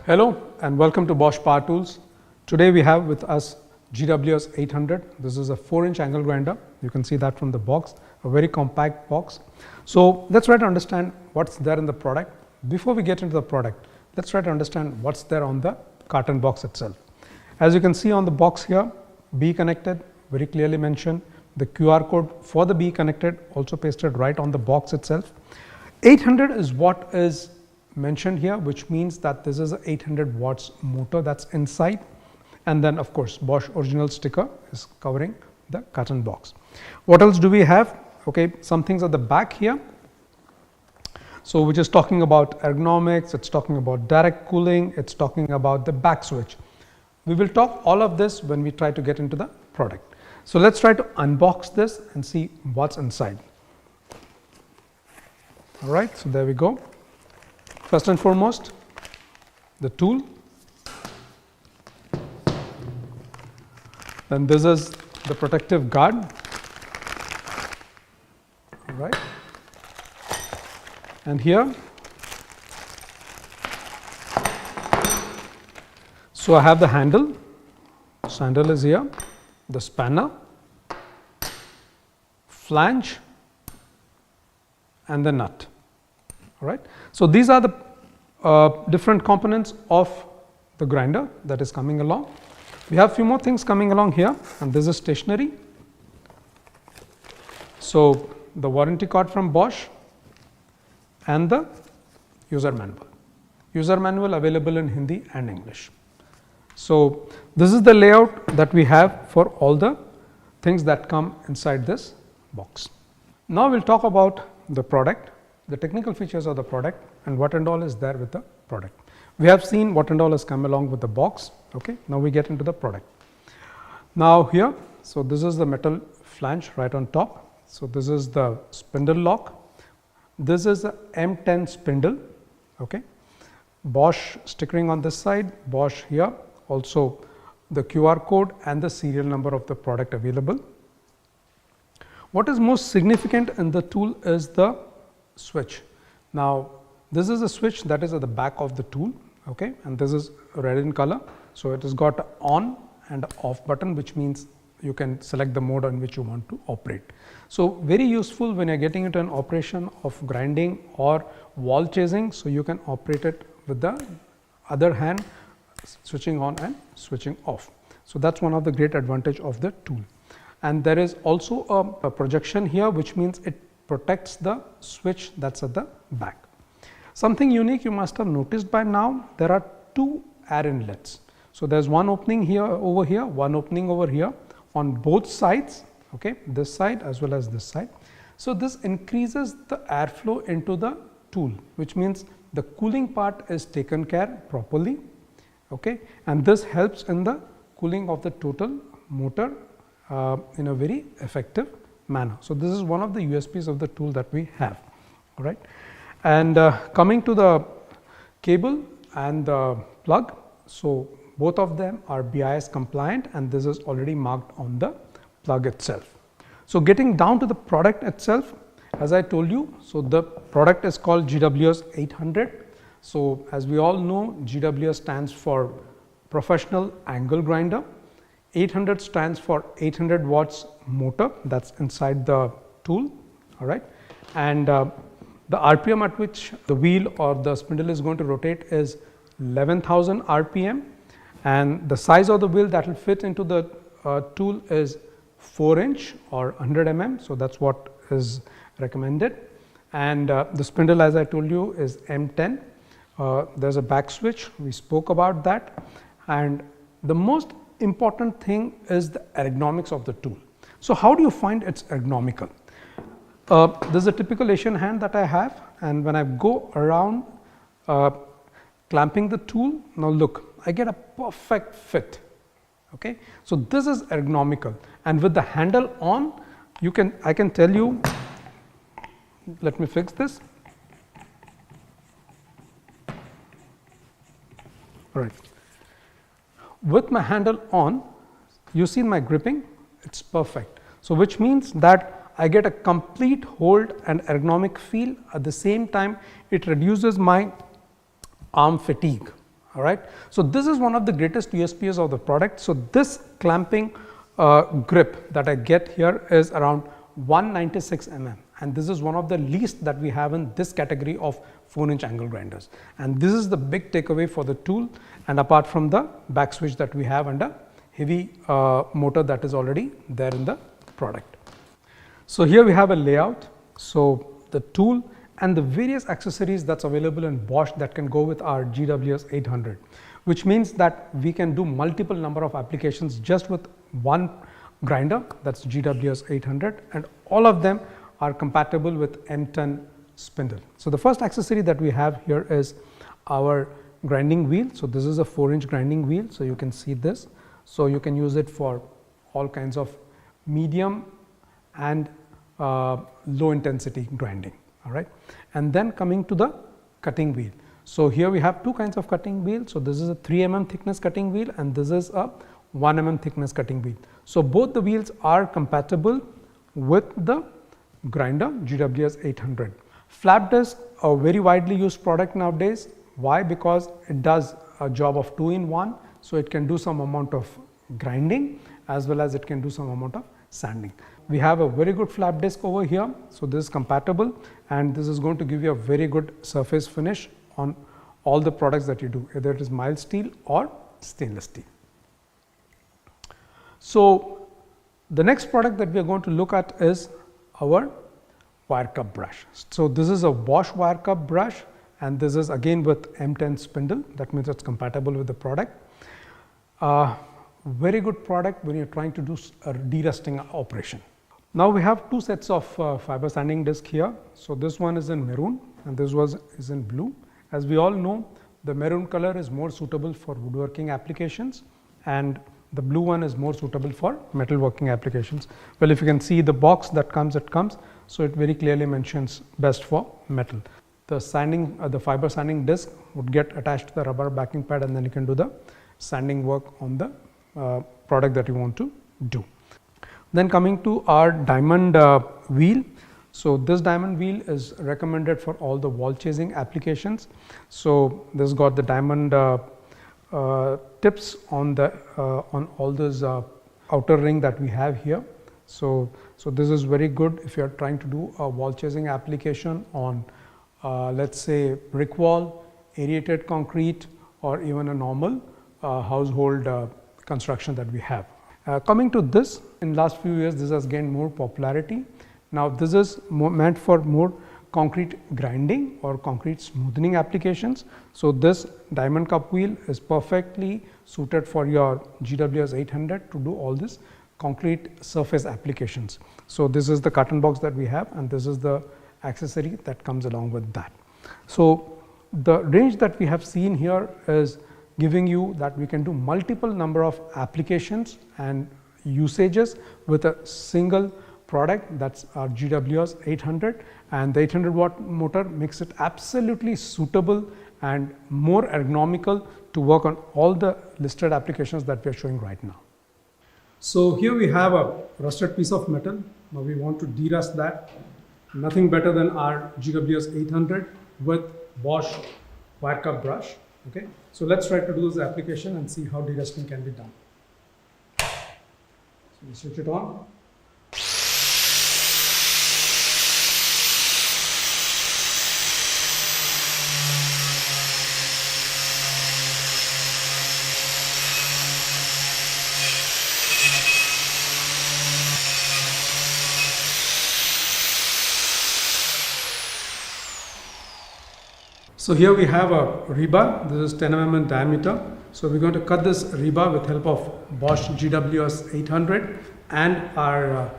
Hello and welcome to Bosch Power Tools. Today we have with us GWS 800. This is a 4-inch angle grinder. You can see that from the box, a very compact box. So let's try to understand what's there in the product. Before we get into the product, let's try to understand what's there on the carton box itself. As you can see on the box here, B connected, very clearly mentioned. The QR code for the B connected also pasted right on the box itself. 800 is what is mentioned here, which means that this is a 800 watts motor that's inside, and then of course Bosch original sticker is covering the carton box. What else do we have? Okay, some things at the back here. So which is talking about ergonomics, it's talking about direct cooling, it's talking about the back switch. We will talk all of this when we try to get into the product. So let's try to unbox this and see what's inside. All right, so there we go. First and foremost, the tool. Then this is the protective guard. All right. And here, so I have the handle. This handle is here, the spanner, flange, and the nut. All right. So these are the different components of the grinder that is coming along. We have few more things coming along here, and this is stationery. So the warranty card from Bosch and the user manual. User manual available in Hindi and English. So this is the layout that we have for all the things that come inside this box. Now we'll talk about the product, the technical features of the product, and what and all is there with the product. We have seen what and all has come along with the box. Okay, now we get into the product. Now here, so this is the metal flange right on top. So this is the spindle lock. This is the M10 spindle. Okay, Bosch stickering on this side, Bosch here, also the QR code and the serial number of the product available. What is most significant in the tool is the switch. Now this is a switch that is at the back of the tool, okay, and this is red in color. So it has got an on and off button, which means you can select the mode on which you want to operate. So very useful when you're getting into an operation of grinding or wall chasing, so you can operate it with the other hand, switching on and switching off. So that's one of the great advantage of the tool. And there is also a projection here, which means it protects the switch that's at the back. Something unique you must have noticed by now, there are two air inlets. So there's one opening here over here, one opening over here on both sides, okay, this side as well as this side. So this increases the airflow into the tool, which means the cooling part is taken care properly, okay, and this helps in the cooling of the total motor in a very effective manner. So this is one of the USPs of the tool that we have. All right. And coming to the cable and the plug, so both of them are BIS compliant, and this is already marked on the plug itself. So getting down to the product itself, as I told you, so the product is called GWS 800. So as we all know, GWS stands for professional angle grinder. 800 stands for 800 watts motor that's inside the tool. All right. And the RPM at which the wheel or the spindle is going to rotate is 11,000 RPM, and the size of the wheel that will fit into the tool is 4-inch or 100 mm. So that's what is recommended. And the spindle, as I told you, is M10. There's a back switch, we spoke about that, and the most important thing is the ergonomics of the tool. So how do you find it's ergonomical? This is a typical Asian hand that I have, and when I go around clamping the tool, now look, I get a perfect fit. Okay, so this is ergonomical, and with the handle on, I can tell you. Let me fix this. All right. With my handle on, you see my gripping, it's perfect. So which means that I get a complete hold and ergonomic feel. At the same time, it reduces my arm fatigue. All right. So, this is one of the greatest USPs of the product. So, this clamping grip that I get here is around 196 mm, and this is one of the least that we have in this category of 4-inch angle grinders, and this is the big takeaway for the tool, and apart from the back switch that we have and a heavy motor that is already there in the product. So, here we have a layout. So, the tool and the various accessories that's available in Bosch that can go with our GWS 800, which means that we can do multiple number of applications just with one grinder, that's GWS 800, and all of them are compatible with M10 spindle. So, the first accessory that we have here is our grinding wheel. So, this is a 4-inch grinding wheel. So, you can see this. So, you can use it for all kinds of medium and low intensity grinding. All right. And then coming to the cutting wheel. So, here we have two kinds of cutting wheel. So, this is a 3 mm thickness cutting wheel and this is a 1 mm thickness cutting wheel. So, both the wheels are compatible with the grinder GWS 800. Flap disc, a very widely used product nowadays. Why? Because it does a job of 2 in 1. So, it can do some amount of grinding as well as it can do some amount of sanding. We have a very good flap disc over here. So, this is compatible and this is going to give you a very good surface finish on all the products that you do, either it is mild steel or stainless steel. So, the next product that we are going to look at is our wire cup brush. So, this is a Bosch wire cup brush and this is again with M10 spindle, that means it is compatible with the product. Very good product when you are trying to do a de-rusting operation. Now, we have two sets of fiber sanding disc here. So, this one is in maroon and this was is in blue. As we all know, the maroon color is more suitable for woodworking applications and the blue one is more suitable for metalworking applications. Well, if you can see the box that comes, it comes. So, it very clearly mentions best for metal. The sanding, the fiber sanding disc would get attached to the rubber backing pad and then you can do the sanding work on the product that you want to do. Then coming to our diamond wheel. So, this diamond wheel is recommended for all the wall chasing applications. So, this got the diamond tips on the on all those outer ring that we have here. So, this is very good if you are trying to do a wall chasing application on let us say brick wall, aerated concrete or even a normal household construction that we have. Coming to this, in last few years this has gained more popularity. Now, this is meant for more concrete grinding or concrete smoothing applications. So, this diamond cup wheel is perfectly suited for your GWS 800 to do all this concrete surface applications. So, this is the carton box that we have and this is the accessory that comes along with that. So, the range that we have seen here is giving you that we can do multiple number of applications and usages with a single product, that is our GWS 800, and the 800 watt motor makes it absolutely suitable and more ergonomical to work on all the listed applications that we are showing right now. So, here we have a rusted piece of metal. Now, we want to de-rust that. Nothing better than our GWS 800 with Bosch wire cup brush. Okay. So, let us try to do this application and see how de-rusting can be done. So, we switch it on. So, here we have a rebar. This is 10 mm in diameter. So, we are going to cut this rebar with help of Bosch GWS 800 and our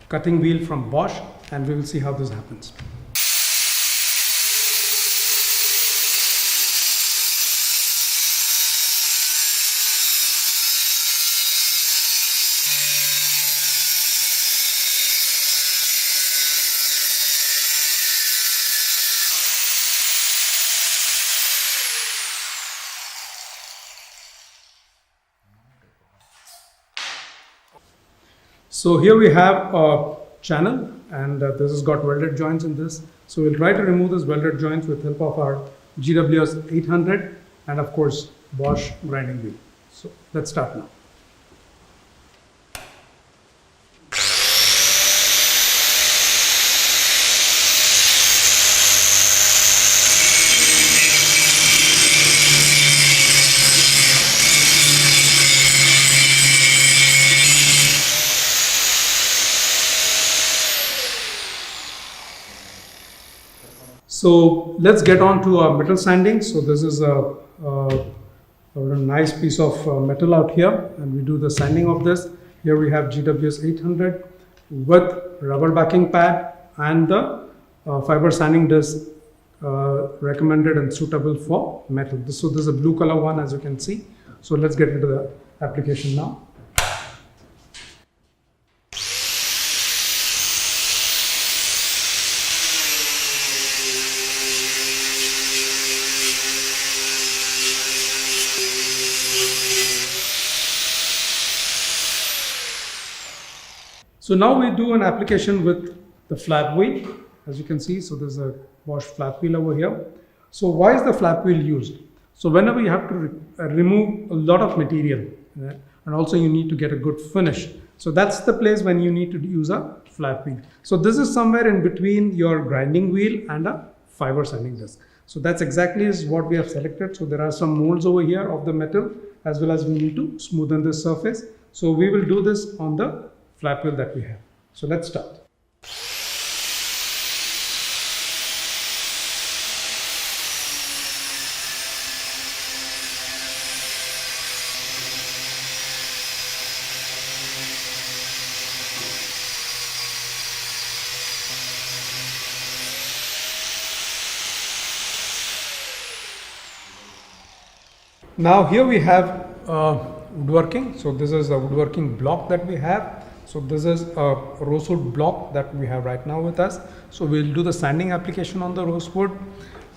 cutting wheel from Bosch, and we will see how this happens. So, here we have a channel and this has got welded joints in this. So, we will try to remove this welded joints with help of our GWS 800 and of course, Bosch grinding wheel. So let's start now. So let's get on to our metal sanding. So this is a nice piece of metal out here, and we do the sanding of this. Here we have GWS 800 with rubber backing pad and the fiber sanding disc recommended and suitable for metal. So this is a blue color one, as you can see. So let's get into the application now. So now we do an application with the flap wheel, as you can see. So there's a Bosch flap wheel over here. So why is the flap wheel used? So whenever you have to remove a lot of material, and also you need to get a good finish. So that's the place when you need to use a flap wheel. So this is somewhere in between your grinding wheel and a fiber sanding disc. So that's exactly is what we have selected. So there are some molds over here of the metal, as well as we need to smoothen the surface. So we will do this on the flap wheel that we have. So let's start. Now here we have woodworking. So this is a woodworking block that we have. So this is a rosewood block that we have right now with us. So we'll do the sanding application on the rosewood.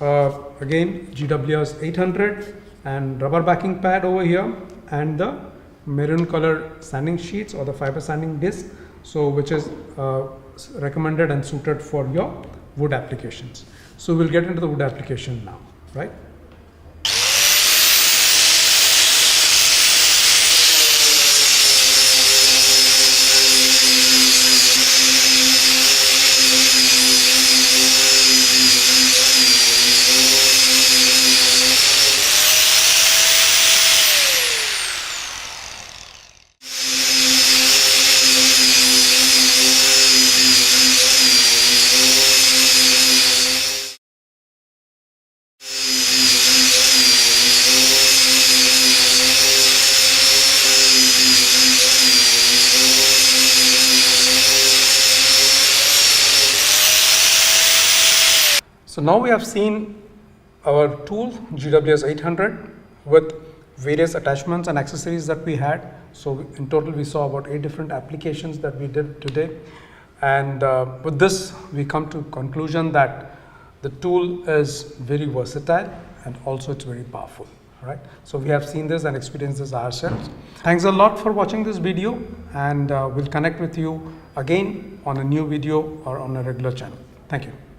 Again, GWS 800 and rubber backing pad over here, and the maroon color sanding sheets or the fiber sanding disc. So which is recommended and suited for your wood applications. So we'll get into the wood application now, right? So now we have seen our tool GWS 800 with various attachments and accessories that we had. So in total we saw about 8 different applications that we did today, and with this we come to conclusion that the tool is very versatile and also it's very powerful, right? So we have seen this and experienced this ourselves. Thanks a lot for watching this video, and we'll connect with you again on a new video or on a regular channel. Thank you.